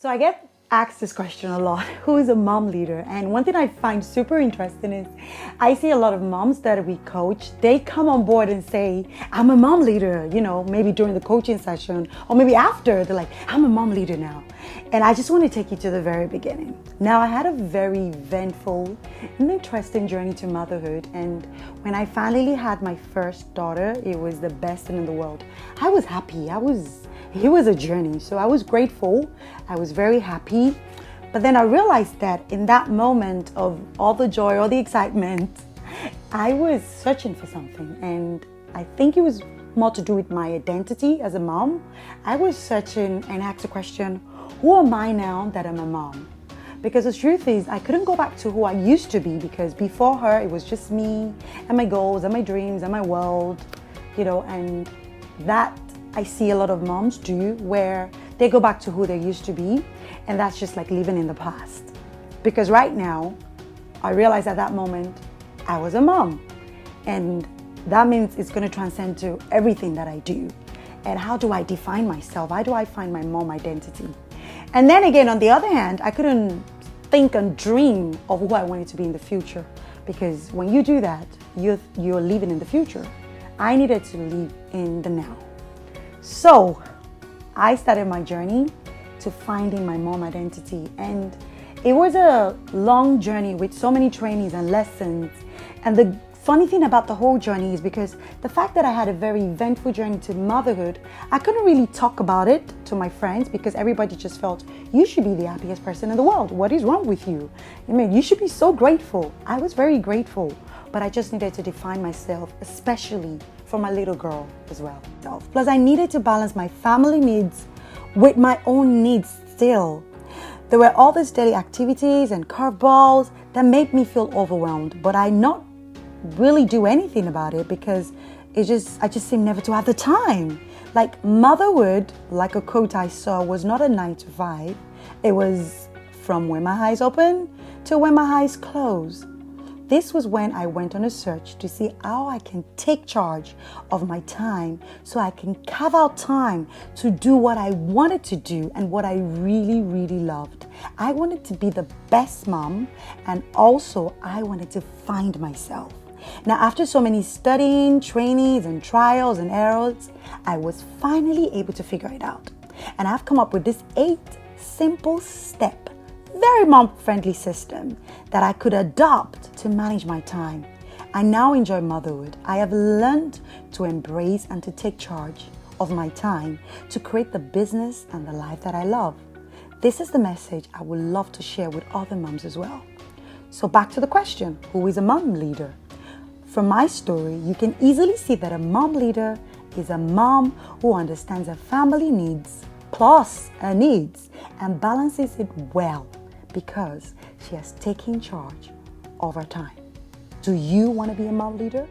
So I get asked this question a lot. Who is a mom leader? And one thing I find super interesting is I see a lot of moms that we coach, they come on board and say, I'm a mom leader, maybe during the coaching session or maybe after, they're like, I'm a mom leader now. And I just want to take you to the very beginning. Now, I had a very eventful and interesting journey to motherhood. And when I finally had my first daughter, it was the best thing in the world. I was happy. It was a journey. So I was grateful. I was very happy. But then I realized that in that moment of all the joy, all the excitement, I was searching for something. And I think it was more to do with my identity as a mom. I was searching and asked the question, who am I now that I'm a mom? Because the truth is, I couldn't go back to who I used to be, because before her, it was just me and my goals and my dreams and my world, and that I see a lot of moms do, where they go back to who they used to be, and that's just like living in the past. Because right now, I realized at that moment, I was a mom, and that means it's going to transcend to everything that I do. And how do I define myself? How do I find my mom identity? And then again, on the other hand, I couldn't think and dream of who I wanted to be in the future, because when you do that, you're living in the future. I needed to live in the now. So I started my journey to finding my mom identity, and it was a long journey with so many trainings and lessons. And the funny thing about the whole journey is, because the fact that I had a very eventful journey to motherhood, I couldn't really talk about it to my friends, because everybody just felt, you should be the happiest person in the world. What is wrong with you? You should be so grateful. I was very grateful, but I just needed to define myself, especially for my little girl as well. Plus, I needed to balance my family needs with my own needs still. There were all these daily activities and curveballs that made me feel overwhelmed, but I not really do anything about it, because I just seem never to have the time. Like, motherhood, like a quote I saw, was not a 9 to 5. It was from when my eyes open to when my eyes close. This was when I went on a search to see how I can take charge of my time, so I can carve out time to do what I wanted to do and what I really, really loved. I wanted to be the best mom, and also I wanted to find myself. Now, after so many studying, trainings, and trials and errors, I was finally able to figure it out. And I've come up with this 8 simple step, very mom-friendly system that I could adopt to manage my time. I now enjoy motherhood. I have learned to embrace and to take charge of my time to create the business and the life that I love. This is the message I would love to share with other moms as well. So back to the question, who is a mom leader? From my story, you can easily see that a mom leader is a mom who understands her family needs plus her needs and balances it well, because she has taken charge of her time. Do you want to be a mom leader?